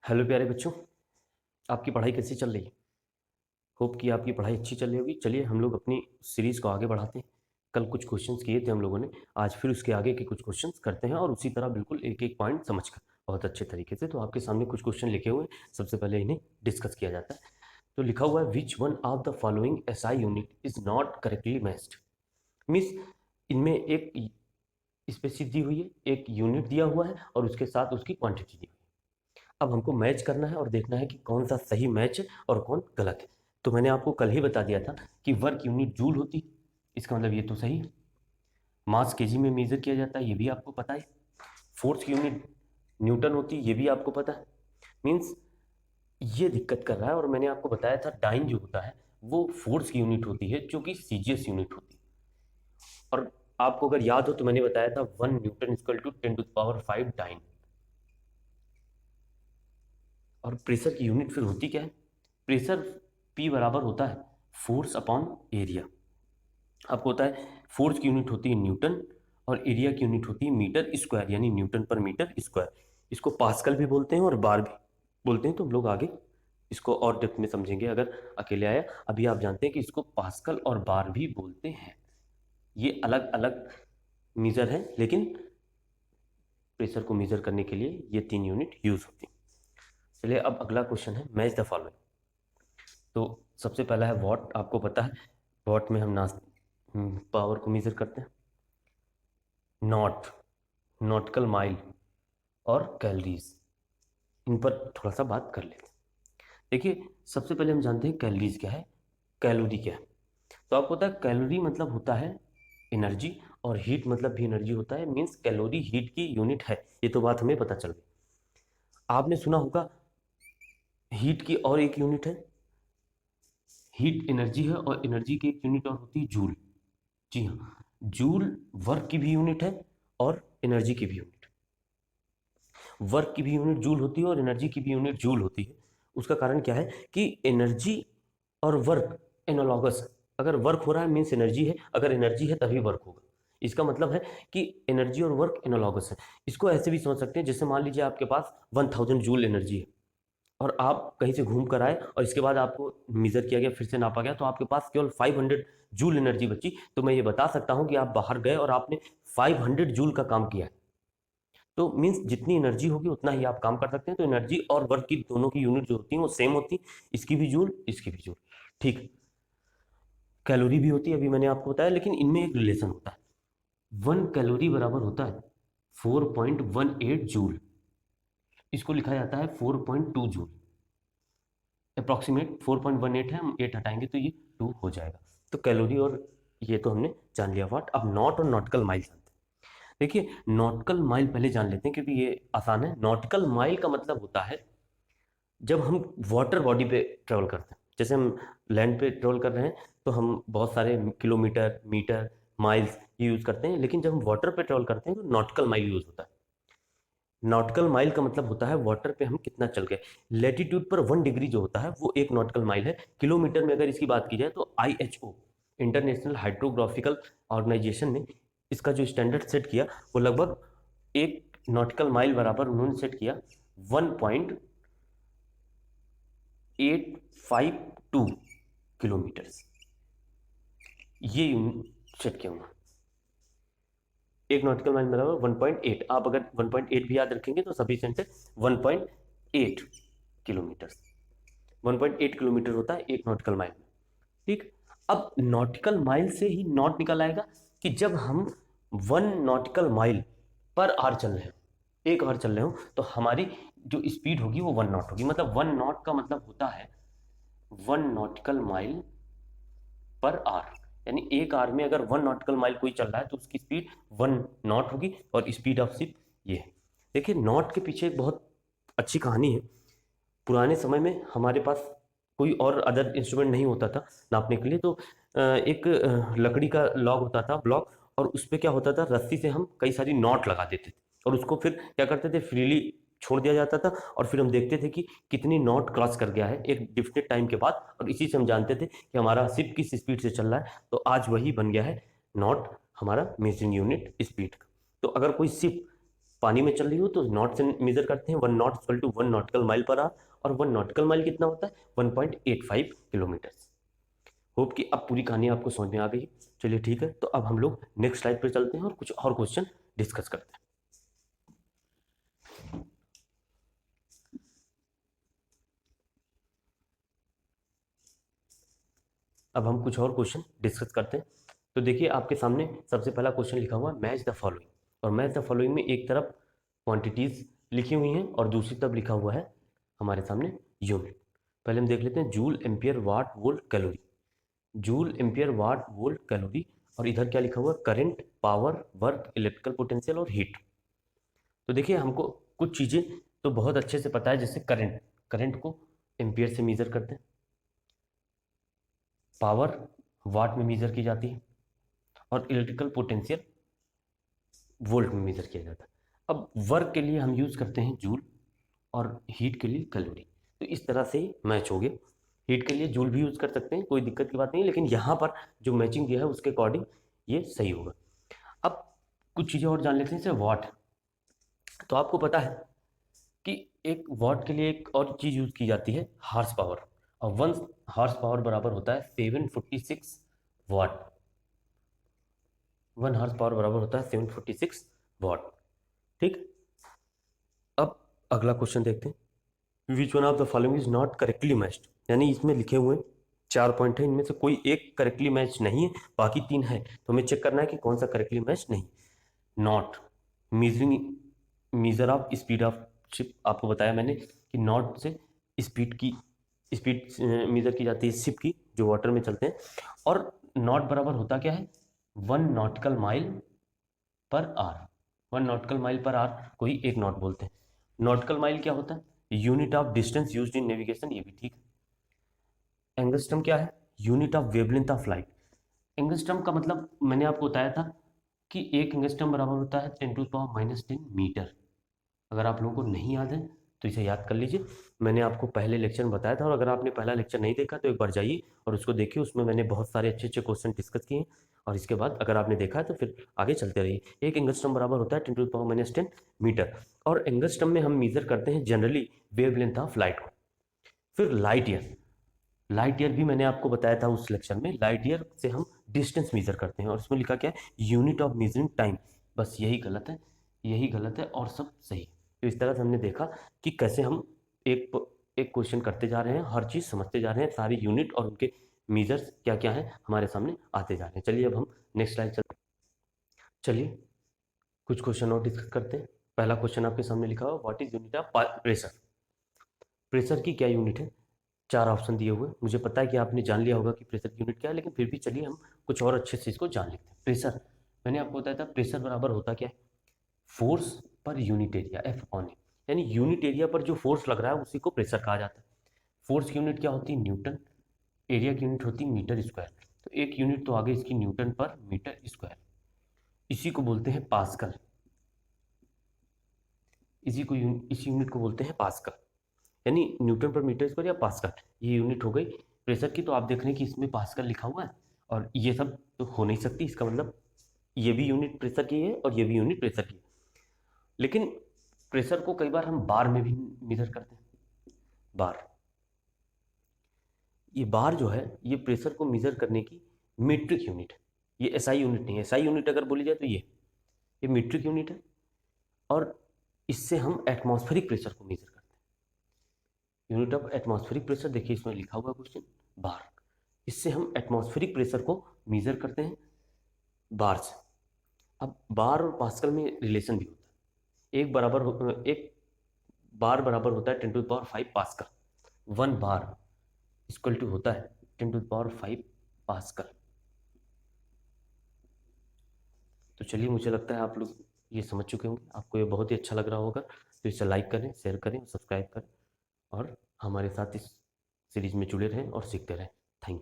Hello प्यारे बच्चों, आपकी पढ़ाई कैसी चल रही है? होप कि आपकी पढ़ाई अच्छी चल रही होगी। चलिए हम लोग अपनी सीरीज़ को आगे बढ़ाते हैं। कल कुछ क्वेश्चंस किए थे हम लोगों ने, आज फिर उसके आगे के कुछ क्वेश्चंस करते हैं और उसी तरह बिल्कुल एक एक पॉइंट समझकर बहुत अच्छे तरीके से। तो आपके सामने कुछ क्वेश्चन लिखे हुए हैं, सबसे पहले इन्हें डिस्कस किया जाता है। तो लिखा हुआ है which one of the following SI unit is not correctly matched. Means इनमें एक स्पेसिस दी हुई है, एक यूनिट दिया हुआ है और उसके साथ उसकी क्वांटिटी दी हुई है। अब हमको मैच करना है और देखना है कि कौन सा सही मैच है और कौन गलत है। तो मैंने आपको कल ही बता दिया था कि वर्क यूनिट जूल होती, इसका मतलब ये तो सही है। मास केजी में मेजर किया जाता है, ये भी आपको पता है। फोर्स की यूनिट न्यूटन होती, ये भी आपको पता है। मीन्स ये दिक्कत कर रहा है। और मैंने आपको बताया था डाइन जो होता है वो फोर्स की यूनिट होती है, जो कि सीजीएस यूनिट होती है। और आपको अगर याद हो तो मैंने बताया था 1 न्यूटन इक्वल टू 10⁵ डाइन। और प्रेशर की यूनिट फिर होती क्या है? प्रेशर पी बराबर होता है फोर्स अपॉन एरिया। आपको होता है फोर्स की यूनिट होती है न्यूटन और एरिया की यूनिट होती है मीटर स्क्वायर, यानी न्यूटन पर मीटर स्क्वायर। इसको पास्कल भी बोलते हैं और बार भी बोलते हैं। तो हम लोग आगे इसको और डेप्थ में समझेंगे अगर अकेले आया। अभी आप जानते हैं कि इसको पास्कल और बार भी बोलते हैं। ये अलग अलग मीजर है, लेकिन प्रेशर को मेजर करने के लिए ये 3 यूनिट यूज होती है। चलिए अब अगला क्वेश्चन है मैच द फॉलोइंग। तो सबसे पहला है वॉट। आपको पता है वॉट में हम पावर को मेजर करते हैं। नॉट, नॉटिकल माइल और कैलोरीज, इन पर थोड़ा सा बात कर लेते हैं। देखिए सबसे पहले हम जानते हैं कैलोरीज क्या है, कैलोरी क्या है। तो आपको पता है कैलोरी मतलब होता है एनर्जी और हीट मतलब भी एनर्जी होता है। मीन्स कैलोरी हीट की यूनिट है, ये तो बात हमें पता चल गई। आपने सुना होगा हीट की और एक यूनिट है, हीट एनर्जी है और एनर्जी की एक यूनिट और होती है जूल। जी हाँ, जूल वर्क की भी यूनिट है और एनर्जी की भी यूनिट। वर्क की भी यूनिट जूल होती है और एनर्जी की भी यूनिट जूल होती है। उसका कारण क्या है कि एनर्जी और वर्क एनालॉगस है। अगर वर्क हो रहा है मीन्स एनर्जी है, अगर एनर्जी है तभी वर्क होगा। इसका मतलब है कि एनर्जी और वर्क एनालॉगस है। इसको ऐसे भी समझ सकते हैं, जैसे मान लीजिए आपके पास 1000 जूल एनर्जी है और आप कहीं से घूम कर आए और इसके बाद आपको मेजर किया गया, फिर से नापा गया, तो आपके पास केवल 500 जूल एनर्जी बची। तो मैं ये बता सकता हूं कि आप बाहर गए और आपने 500 जूल का काम किया है। तो मीन्स जितनी एनर्जी होगी उतना ही आप काम कर सकते हैं। तो एनर्जी और वर्क की दोनों की यूनिट जो होती है वो सेम होती है, इसकी भी जूल इसकी भी जूल। ठीक, कैलोरी भी होती है, अभी मैंने आपको बताया, लेकिन इनमें एक रिलेशन होता है। 1 कैलोरी बराबर होता है 4.18 जूल। इसको लिखा जाता है 4.2 जूल। अप्रॉक्सीमेट 4.18 है, हम 8 हटाएंगे तो ये 2 हो जाएगा। तो कैलोरी और ये तो हमने जान लिया वाट। अब नॉट और नॉटिकल माइल जानते हैं। देखिए नॉटिकल माइल पहले जान लेते हैं क्योंकि ये आसान है। नॉटिकल माइल का मतलब होता है जब हम वाटर बॉडी पे ट्रेवल करते हैं। जैसे हम लैंड पे ट्रेवल कर रहे हैं तो हम बहुत सारे किलोमीटर, मीटर, माइल्स ये यूज़ करते हैं, लेकिन जब हम वाटर पे ट्रेवल करते हैं तो नॉटिकल माइल यूज़ होता है। नॉटिकल माइल का मतलब होता है वाटर पे हम कितना चल गए। लेटीट्यूड पर 1 डिग्री जो होता है वो एक नॉटिकल माइल है। किलोमीटर में अगर इसकी बात की जाए तो IHO, इंटरनेशनल हाइड्रोग्राफिकल ऑर्गेनाइजेशन ने इसका जो स्टैंडर्ड सेट किया वो लगभग एक नॉटिकल माइल बराबर उन्होंने सेट किया 1.852 किलोमीटर। ये सेट किया उन्होंने। एक नॉटिकल माइल बराबर 1.8। आप अगर 1.8 भी याद रखेंगे तो सफिशिएंट है। 1.8 किलोमीटर, 1.8 किलोमीटर होता है एक नॉटिकल माइल में। ठीक, अब नॉटिकल माइल से ही नॉट निकल आएगा कि जब हम 1 नॉटिकल माइल पर आवर चल रहे हो, 1 आवर चल रहे हो, तो हमारी जो स्पीड होगी वो 1 नॉट होगी। मतलब 1 नॉट का मतलब होता है 1 नॉटिकल माइल पर आवर। यानी 1 आवर में अगर 1 नॉटिकल माइल कोई चल रहा है तो उसकी स्पीड 1 नॉट होगी और स्पीड ऑफ शिप ये है। देखिए नॉट के पीछे एक बहुत अच्छी कहानी है। पुराने समय में हमारे पास कोई और अदर इंस्ट्रूमेंट नहीं होता था नापने के लिए, तो एक लकड़ी का लॉग होता था, ब्लॉक, और उस पर क्या होता था, रस्सी से हम कई सारी नॉट लगा देते थे और उसको फिर क्या करते थे, फ्रीली छोड़ दिया जाता था और फिर हम देखते थे कि कितनी नॉट क्रॉस कर गया है एक डिफिनिट टाइम के बाद, और इसी से हम जानते थे कि हमारा शिप किस स्पीड से चल रहा है। तो आज वही बन गया है नॉट, हमारा मेजरिंग यूनिट स्पीड का। तो अगर कोई शिप पानी में चल रही हो तो नॉट से मेजर करते हैं, 1 knot equal to 1 nautical mile per hour, और 1 नॉटिकल माइल कितना होता है, 1.85 किलोमीटर। होप कि अब पूरी कहानी आपको समझ में आ गई। चलिए ठीक है, तो अब हम लोग नेक्स्ट स्लाइड पे चलते हैं और कुछ और क्वेश्चन डिस्कस करते हैं। अब हम कुछ और क्वेश्चन डिस्कस करते हैं। तो देखिए आपके सामने सबसे पहला क्वेश्चन लिखा हुआ है मैच द फॉलोइंग, और मैच द फॉलोइंग में एक तरफ क्वांटिटीज लिखी हुई हैं और दूसरी तरफ लिखा हुआ है हमारे सामने यूनिट। पहले हम देख लेते हैं जूल एम्पियर वाट वोल्ट कैलोरी, जूल एम्पियर वाट वोल्ट कैलोरी, और इधर क्या लिखा हुआ है, current, power, work, electrical potential और हीट। तो देखिए हमको कुछ चीज़ें तो बहुत अच्छे से पता है, जैसे करंट, करंट को एम्पियर से मेजर करते हैं, पावर वाट में मेजर की जाती है, और इलेक्ट्रिकल पोटेंशियल वोल्ट में मेजर किया जाता है। अब वर्क के लिए हम यूज़ करते हैं जूल और हीट के लिए कैलोरी। तो इस तरह से मैच हो गया। हीट के लिए जूल भी यूज़ कर सकते हैं, कोई दिक्कत की बात नहीं, लेकिन यहाँ पर जो मैचिंग दिया है उसके अकॉर्डिंग ये सही होगा। अब कुछ चीज़ें और जान लेते हैं, जैसे वाट। तो आपको पता है कि एक वाट के लिए एक और चीज़ यूज़ की जाती है, हार्स पावर, और 1 हार्स पावर बराबर होता है 746 वाट। 1 हार्स पावर बराबर होता है 746 वाट। ठीक। अब अगला क्वेश्चन देखते हैं, which one of the following is not correctly matched, यानी इसमें लिखे हुए 4 पॉइंट है, इनमें से कोई एक करेक्टली मैच नहीं है, बाकी 3 है, तो हमें चेक करना है कि कौन सा करेक्टली मैच नहीं। Knot measuring, measure of speed of ship, आपको बताया मैंने कि नॉट से स्पीड मेजर की जाती है शिप की जो वाटर में चलते हैं, और नॉट बराबर होता क्या है, 1 nautical mile per our. 1 nautical mile per our को ही एक नॉट बोलते हैं। नॉटिकल माइल क्या होता है, unit of distance used in navigation, ये भी ठीक है। एंगस्ट्रम क्या है, unit of wavelength of light. Angstrom का मतलब मैंने आपको बताया था कि एक एंगस्ट्रम बराबर होता है 10⁻⁻10 मीटर। अगर आप लोगों को नहीं याद है तो इसे याद कर लीजिए, मैंने आपको पहले लेक्चर में बताया था, और अगर आपने पहला लेक्चर नहीं देखा तो एक बार जाइए और उसको देखिए, उसमें मैंने बहुत सारे अच्छे अच्छे क्वेश्चन डिस्कस किए हैं। और इसके बाद अगर आपने देखा है तो फिर आगे चलते रहिए। एक एंगस्ट्रम बराबर होता है 10⁻⁻10 मीटर, और एंगस्ट्रम में हम मेजर करते हैं जनरली वेवलेंथ ऑफ लाइट को। फिर लाइट ईयर, लाइट ईयर भी मैंने आपको बताया था उस लेक्चर में, लाइट ईयर से हम डिस्टेंस मेजर करते हैं, और इसमें लिखा क्या है, यूनिट ऑफ मेजरिंग टाइम। बस यही गलत है, यही गलत है और सब सही। तो इस तरह से हमने देखा कि कैसे हम एक एक क्वेश्चन करते जा रहे हैं, हर चीज़ समझते जा रहे हैं, सारी यूनिट और उनके मेजर्स क्या क्या हैं हमारे सामने आते जा रहे हैं। चलिए अब हम नेक्स्ट स्लाइड चलते हैं। चलिए कुछ क्वेश्चन और डिस्कस करते हैं। पहला क्वेश्चन आपके सामने लिखा हुआ, what is unit of pressure. Pressure की क्या यूनिट है, 4 ऑप्शन दिए हुए। मुझे पता है कि आपने जान लिया होगा कि प्रेशर की यूनिट क्या है, लेकिन फिर भी चलिए हम कुछ और अच्छे से इसको जान लेते हैं। प्रेशर, मैंने आपको बताया था प्रेशर बराबर होता क्या है, force per unit area, F upon A. यानी यूनिट एरिया पर जो फोर्स लग रहा है उसी को प्रेशर कहा जाता है। फोर्स की यूनिट क्या होती है, न्यूटन, एरिया की यूनिट होती है मीटर स्क्वायर। तो एक यूनिट तो आगे इसकी न्यूटन पर मीटर स्क्वायर, इसी को बोलते हैं पास्कल। इसी यूनिट को बोलते हैं पास्कल, यानी न्यूटन पर मीटर स्क्वायर या पास्कल, ये यूनिट हो गई प्रेशर की। तो आप देख रहे हैं कि इसमें पास्कल लिखा हुआ है, और ये सब तो हो नहीं सकती, इसका मतलब ये भी यूनिट प्रेशर की है और ये भी यूनिट प्रेशर की है। लेकिन प्रेशर को कई बार हम बार में भी मेजर करते हैं। बार, ये बार जो है ये प्रेशर को मेजर करने की मीट्रिक यूनिट है, ये एसआई यूनिट नहीं है। एसआई यूनिट अगर बोली जाए तो ये मीट्रिक यूनिट है, और इससे हम एटमॉस्फेरिक प्रेशर को मेजर करते हैं। यूनिट ऑफ एटमॉस्फेरिक प्रेशर, देखिए इसमें लिखा हुआ क्वेश्चन बार, इससे हम एटमॉस्फेरिक प्रेशर को मेजर करते हैं बार से। अब बार और पास्कल में रिलेशन भी होता है, एक बार बराबर होता है 10⁵ पास्कल, 1 बार इक्वल टू होता है 10⁵ पास्कल। तो चलिए मुझे लगता है आप लोग ये समझ चुके होंगे, आपको ये बहुत ही अच्छा लग रहा होगा। तो इसे लाइक करें, शेयर करें, सब्सक्राइब करें, और हमारे साथ इस सीरीज़ में जुड़े रहें और सीखते रहें। Thank you.